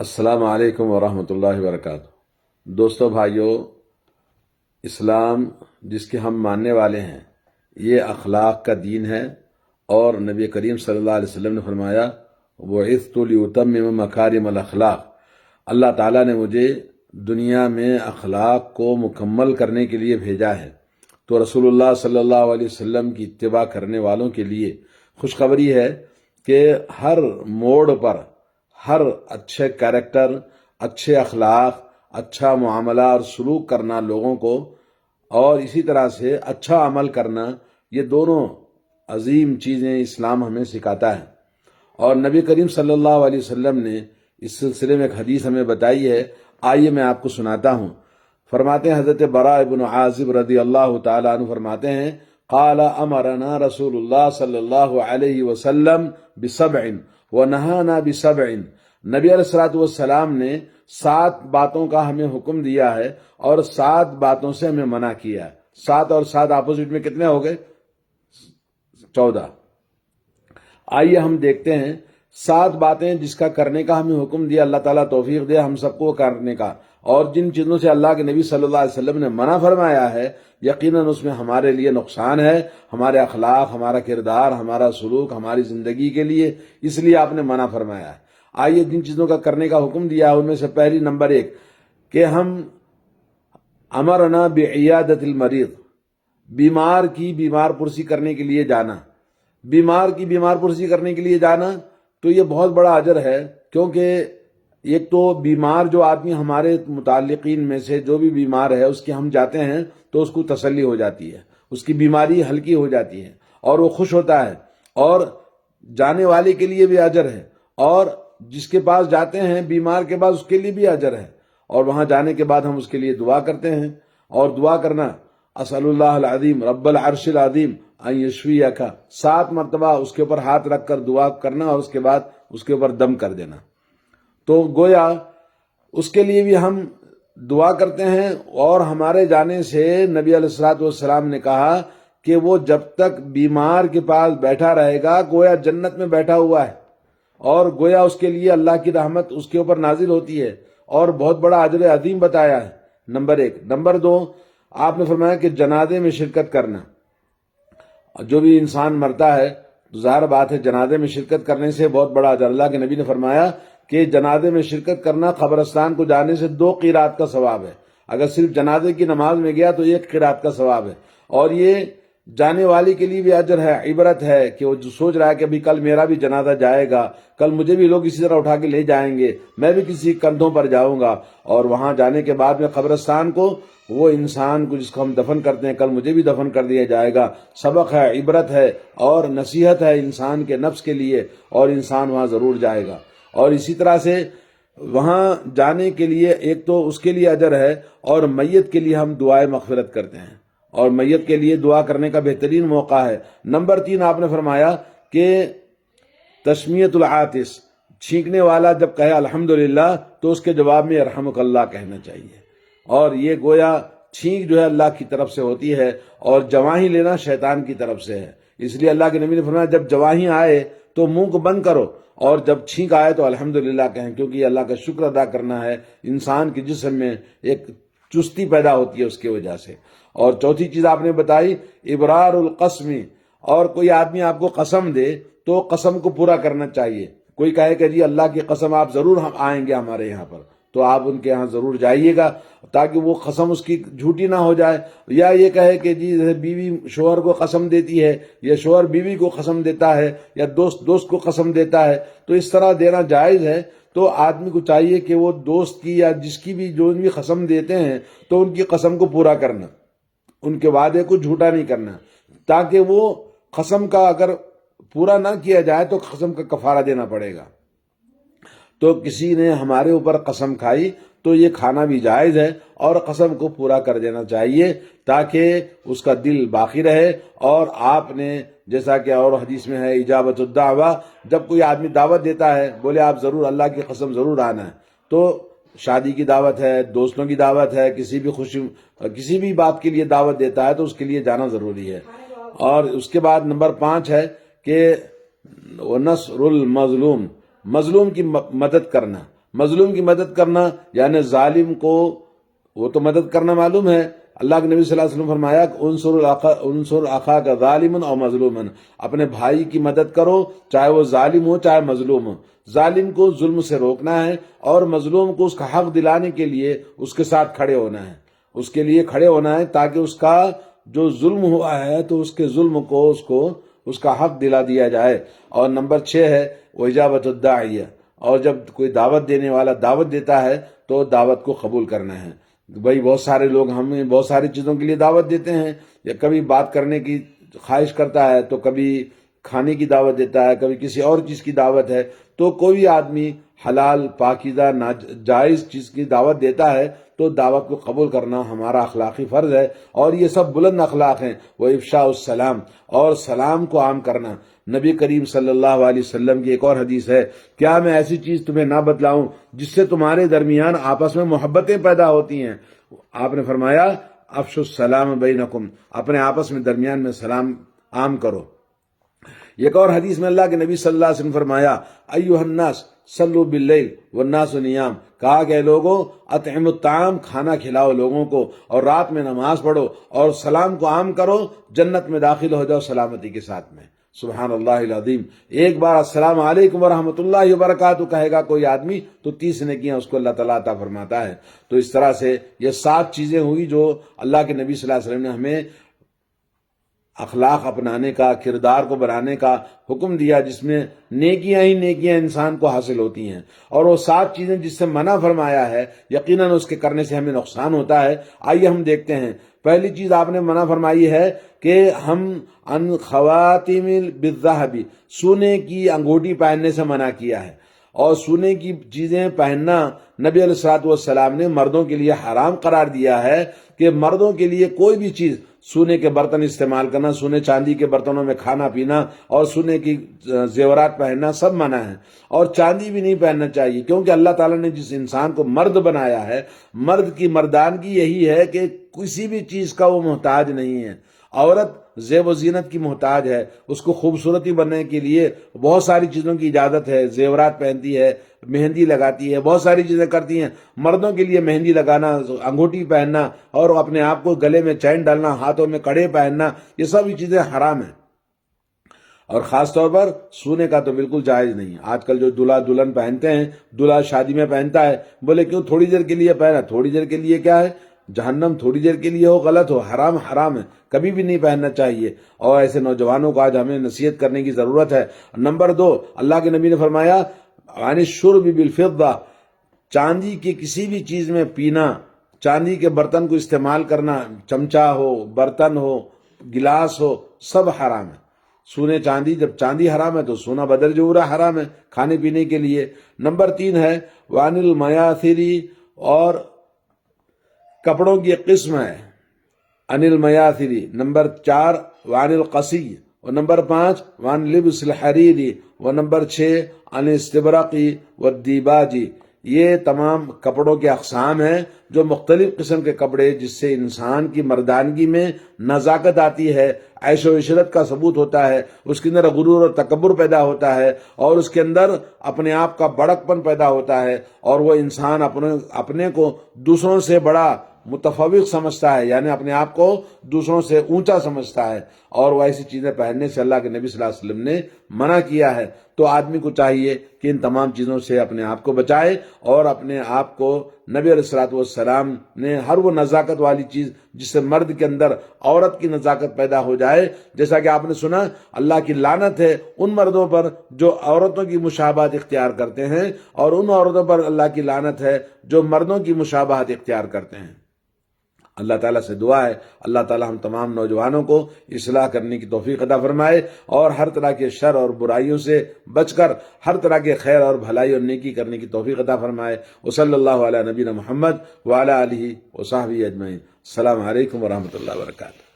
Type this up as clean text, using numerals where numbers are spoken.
السلام علیکم ورحمۃ اللہ وبرکاتہ۔ دوستو بھائیو، اسلام جس کے ہم ماننے والے ہیں یہ اخلاق کا دین ہے، اور نبی کریم صلی اللہ علیہ وسلم نے فرمایا بُعِثْتُ لِأُتَمِّمَ مَكَارِمَ الْأَخْلَاقِ، اللہ تعالیٰ نے مجھے دنیا میں اخلاق کو مکمل کرنے کے لیے بھیجا ہے۔ تو رسول اللہ صلی اللہ علیہ وسلم کی اتباع کرنے والوں کے لیے خوشخبری ہے کہ ہر موڑ پر ہر اچھے کیریکٹر، اچھے اخلاق، اچھا معاملہ اور سلوک کرنا لوگوں کو، اور اسی طرح سے اچھا عمل کرنا، یہ دونوں عظیم چیزیں اسلام ہمیں سکھاتا ہے۔ اور نبی کریم صلی اللہ علیہ وسلم نے اس سلسلے میں ایک حدیث ہمیں بتائی ہے، آئیے میں آپ کو سناتا ہوں۔ فرماتے ہیں حضرت براء بن عازب رضی اللہ تعالیٰ عنہ فرماتے ہیں قال امرنا رسول اللہ صلی اللہ علیہ وسلم بسبع ونہانا بسبع، نبی علیہ الصلوۃ والسلام نے 7 باتوں کا ہمیں حکم دیا ہے اور 7 باتوں سے ہمیں منع کیا ہے۔ 7 اور 7 اپوزٹ میں کتنے ہو گئے؟ 14۔ آئیے ہم دیکھتے ہیں 7 باتیں جس کا کرنے کا ہمیں حکم دیا، اللہ تعالیٰ توفیق دے ہم سب کو کرنے کا، اور جن چیزوں سے اللہ کے نبی صلی اللہ علیہ وسلم نے منع فرمایا ہے یقیناً اس میں ہمارے لیے نقصان ہے، ہمارے اخلاق، ہمارا کردار، ہمارا سلوک، ہماری زندگی کے لیے، اس لیے آپ نے منع فرمایا ہے۔ آئیے جن چیزوں کا کرنے کا حکم دیا ہے ان میں سے پہلی نمبر 1 کہ ہم امرنا بعیادت المریض، بیمار کی بیمار پرسی کرنے کے لیے جانا۔ بیمار کی بیمار پرسی کرنے کے لیے جانا تو یہ بہت بڑا اجر ہے، کیونکہ ایک تو بیمار جو آدمی ہمارے متعلقین میں سے جو بھی بیمار ہے اس کے ہم جاتے ہیں تو اس کو تسلی ہو جاتی ہے، اس کی بیماری ہلکی ہو جاتی ہے اور وہ خوش ہوتا ہے، اور جانے والے کے لیے بھی اجر ہے، اور جس کے پاس جاتے ہیں بیمار کے پاس اس کے لیے بھی اجر ہے، اور وہاں جانے کے بعد ہم اس کے لیے دعا کرتے ہیں۔ اور دعا کرنا اسأل اللہ العظیم رب العرش العظیم ان یشفیک، 7 مرتبہ اس کے اوپر ہاتھ رکھ کر دعا کرنا اور اس کے بعد اس کے اوپر دم کر دینا۔ تو گویا اس کے لیے بھی ہم دعا کرتے ہیں، اور ہمارے جانے سے نبی علیہ الصلوۃ والسلام نے کہا کہ وہ جب تک بیمار کے پاس بیٹھا رہے گا گویا جنت میں بیٹھا ہوا ہے، اور گویا اس کے لیے اللہ کی رحمت اس کے اوپر نازل ہوتی ہے، اور بہت بڑا اجر عظیم بتایا ہے۔ نمبر 1۔ نمبر 2، آپ نے فرمایا کہ جنازے میں شرکت کرنا۔ جو بھی انسان مرتا ہے تو ظاہر بات ہے جنازے میں شرکت کرنے سے بہت بڑا اجر، اللہ کے نبی نے فرمایا کہ جنازے میں شرکت کرنا قبرستان کو جانے سے 2 قرات کا ثواب ہے۔ اگر صرف جنازے کی نماز میں گیا تو 1 قرات کا ثواب ہے، اور یہ جانے والے کے لیے بھی اجر ہے، عبرت ہے کہ وہ جو سوچ رہا ہے کہ ابھی کل میرا بھی جنازہ جائے گا، کل مجھے بھی لوگ اسی طرح اٹھا کے لے جائیں گے، میں بھی کسی کندھوں پر جاؤں گا، اور وہاں جانے کے بعد میں قبرستان کو وہ انسان کو جس کو ہم دفن کرتے ہیں کل مجھے بھی دفن کر دیا جائے گا، سبق ہے، عبرت ہے اور نصیحت ہے انسان کے نفس کے لیے، اور انسان وہاں ضرور جائے گا۔ اور اسی طرح سے وہاں جانے کے لیے ایک تو اس کے لیے اجر ہے، اور میت کے لیے ہم دعائے مغفرت کرتے ہیں، اور میت کے لیے دعا کرنے کا بہترین موقع ہے۔ نمبر 3، آپ نے فرمایا کہ تسمیۃ العاطس، چھینکنے والا جب کہے الحمدللہ تو اس کے جواب میں یرحمک اللہ کہنا چاہیے، اور یہ گویا چھینک جو ہے اللہ کی طرف سے ہوتی ہے، اور جواہی لینا شیطان کی طرف سے ہے، اس لیے اللہ کے نبی نے فرمایا جب جواہی آئے تو منہ کو بند کرو، اور جب چھینک آئے تو الحمدللہ کہیں، کیونکہ یہ اللہ کا شکر ادا کرنا ہے، انسان کے جسم میں ایک چستی پیدا ہوتی ہے اس کی وجہ سے۔ اور چوتھی چیز آپ نے بتائی ابرار القسم، اور کوئی آدمی آپ کو قسم دے تو قسم کو پورا کرنا چاہیے۔ کوئی کہے کہ جی اللہ کی قسم آپ ضرور آئیں گے ہمارے یہاں پر، تو آپ ان کے یہاں ضرور جائیے گا تاکہ وہ قسم اس کی جھوٹی نہ ہو جائے۔ یا یہ کہے کہ جی بیوی شوہر کو قسم دیتی ہے، یا شوہر بیوی کو قسم دیتا ہے، یا دوست دوست کو قسم دیتا ہے، تو اس طرح دینا جائز ہے۔ تو آدمی کو چاہیے کہ وہ دوست کی یا جس کی بھی جو بھی قسم دیتے ہیں تو ان کی قسم کو پورا کرنا، ان کے وعدے کو جھوٹا نہیں کرنا، تاکہ وہ قسم کا اگر پورا نہ کیا جائے تو قسم کا کفارہ دینا پڑے گا۔ تو کسی نے ہمارے اوپر قسم کھائی تو یہ کھانا بھی جائز ہے، اور قسم کو پورا کر دینا چاہیے تاکہ اس کا دل باقی رہے۔ اور آپ نے جیسا کہ اور حدیث میں ہے اجابت الدعوہ، جب کوئی آدمی دعوت دیتا ہے بولے آپ ضرور اللہ کی قسم ضرور آنا ہے، تو شادی کی دعوت ہے، دوستوں کی دعوت ہے، کسی بھی بات کے لیے دعوت دیتا ہے تو اس کے لیے جانا ضروری ہے۔ اور اس کے بعد نمبر 5 ہے کہ نصر المظلوم، مظلوم کی مدد کرنا۔ مظلوم کی مدد کرنا یعنی ظالم کو وہ تو مدد کرنا معلوم ہے. اللہ کے نبی صلی اللہ علیہ وسلم فرمایا انصر اخاک ظالما او مظلوما، اپنے بھائی کی مدد کرو چاہے وہ ظالم ہو چاہے مظلوم ہو. ظالم کو ظلم سے روکنا ہے اور مظلوم کو اس کا حق دلانے کے لیے اس کے ساتھ کھڑے ہونا ہے، اس کے لیے کھڑے ہونا ہے تاکہ اس کا جو ظلم ہوا ہے تو اس کے ظلم کو اس کا حق دلا دیا جائے. اور نمبر 6 ہے اجابت الداعیہ، اور جب کوئی دعوت دینے والا دعوت دیتا ہے تو دعوت کو قبول کرنا ہے. بھائی بہت سارے لوگ ہمیں بہت ساری چیزوں کے لیے دعوت دیتے ہیں، یا کبھی بات کرنے کی خواہش کرتا ہے تو کبھی کھانے کی دعوت دیتا ہے، کبھی کسی اور چیز کی دعوت ہے. تو کوئی آدمی حلال پاکیزہ جائز چیز کی دعوت دیتا ہے تو دعوت کو قبول کرنا ہمارا اخلاقی فرض ہے. اور یہ سب بلند اخلاق ہیں. وہ افشاء السلام، اور سلام کو عام کرنا. نبی کریم صلی اللہ علیہ وسلم کی ایک اور حدیث ہے، کیا میں ایسی چیز تمہیں نہ بتلاؤں جس سے تمہارے درمیان آپس میں محبتیں پیدا ہوتی ہیں؟ آپ نے فرمایا افشوا السلام بینکم، اپنے آپس میں درمیان میں سلام عام کرو. ایک اور حدیث میں اللہ کے نبی صلی اللہ علیہ وسلم فرمایا ایھا الناس صلوا باللیل والناس نیام، کہا کہ لوگوں اطعموا الطعام، کھانا کھلاؤ لوگوں کو، اور رات میں نماز پڑھو اور سلام کو عام کرو، جنت میں داخل ہو جاؤ سلامتی کے ساتھ میں. سبحان اللہ العظیم. ایک بار السلام علیکم ورحمۃ اللہ وبرکاتہ کہے گا کوئی آدمی تو 30 نیکیاں اس کو اللہ تعالیٰ عطا فرماتا ہے. تو اس طرح سے یہ 7 چیزیں ہوئی جو اللہ کے نبی صلی اللہ علیہ وسلم نے ہمیں اخلاق اپنانے کا، کردار کو بنانے کا حکم دیا، جس میں نیکیاں ہی نیکیاں انسان کو حاصل ہوتی ہیں. اور وہ 7 چیزیں جس سے منع فرمایا ہے یقیناً اس کے کرنے سے ہمیں نقصان ہوتا ہے. آئیے ہم دیکھتے ہیں. پہلی چیز آپ نے منع فرمائی ہے کہ ہم ان خواتم بالذهب، سونے کی انگوٹھی پہننے سے منع کیا ہے. اور سونے کی چیزیں پہننا نبی علیہ الصلوۃ والسلام نے مردوں کے لیے حرام قرار دیا ہے، کہ مردوں کے لیے کوئی بھی چیز، سونے کے برتن استعمال کرنا، سونے چاندی کے برتنوں میں کھانا پینا اور سونے کی زیورات پہننا سب منع ہے. اور چاندی بھی نہیں پہننا چاہیے، کیونکہ اللہ تعالیٰ نے جس انسان کو مرد بنایا ہے، مرد کی مردانگی یہی ہے کہ کسی بھی چیز کا وہ محتاج نہیں ہے. عورت زیب و زینت کی محتاج ہے، اس کو خوبصورتی بننے کے لیے بہت ساری چیزوں کی اجازت ہے، زیورات پہنتی ہے، مہندی لگاتی ہے، بہت ساری چیزیں کرتی ہیں. مردوں کے لیے مہندی لگانا، انگوٹھی پہننا اور اپنے آپ کو گلے میں چین ڈالنا، ہاتھوں میں کڑے پہننا، یہ سب چیزیں حرام ہیں. اور خاص طور پر سونے کا تو بالکل جائز نہیں. آج کل جو دلہا دلہن پہنتے ہیں، دلہا شادی میں پہنتا ہے، بولے کیوں؟ تھوڑی دیر کے لیے پہنا. تھوڑی دیر کے لیے کیا ہے؟ جہنم. تھوڑی دیر کے لیے ہو غلط ہو، حرام حرام ہے، کبھی بھی نہیں پہننا چاہیے. اور ایسے نوجوانوں کو آج ہمیں نصیحت کرنے کی ضرورت ہے. نمبر 2، اللہ کے نبی نے فرمایا عن الشرب بالفضہ، چاندی کی کسی بھی چیز میں پینا، چاندی کے برتن کو استعمال کرنا، چمچا ہو، برتن ہو، گلاس ہو، سب حرام ہے. سونے چاندی، جب چاندی حرام ہے تو سونا بدر جورا حرام ہے کھانے پینے کے لیے. نمبر 3 ہے وعن المیاثری، اور کپڑوں کی ایک قسم ہے عن المیاثری. نمبر 4 وعن القصی، اور نمبر 5 وعن لبس الحریری، اور نمبر 6 عن الاستبرقی والدیباجی. یہ تمام کپڑوں کے اقسام ہیں، جو مختلف قسم کے کپڑے جس سے انسان کی مردانگی میں نزاکت آتی ہے، عیش و عشرت کا ثبوت ہوتا ہے، اس کے اندر غرور اور تکبر پیدا ہوتا ہے، اور اس کے اندر اپنے آپ کا بڑک پن پیدا ہوتا ہے، اور وہ انسان اپنے کو دوسروں سے بڑا متفوق سمجھتا ہے، یعنی اپنے آپ کو دوسروں سے اونچا سمجھتا ہے. اور وہ ایسی چیزیں پہننے سے اللہ کے نبی صلی اللہ علیہ وسلم نے منع کیا ہے. تو آدمی کو چاہیے کہ ان تمام چیزوں سے اپنے آپ کو بچائے، اور اپنے آپ کو نبی علیہ الصلوۃ والسلام نے ہر وہ نزاکت والی چیز جس سے مرد کے اندر عورت کی نزاکت پیدا ہو جائے. جیسا کہ آپ نے سنا، اللہ کی لعنت ہے ان مردوں پر جو عورتوں کی مشابہت اختیار کرتے ہیں، اور ان عورتوں پر اللہ کی لعنت ہے جو مردوں کی مشابہت اختیار کرتے ہیں. اللہ تعالیٰ سے دعا ہے اللہ تعالیٰ ہم تمام نوجوانوں کو اصلاح کرنے کی توفیق عطا فرمائے، اور ہر طرح کے شر اور برائیوں سے بچ کر ہر طرح کے خیر اور بھلائی اور نیکی کرنے کی توفیق عطا فرمائے. وصلی اللہ علی نبینا محمد وعلی آلہ وصحبہ اجمعین. السلام علیکم ورحمۃ اللہ وبرکاتہ.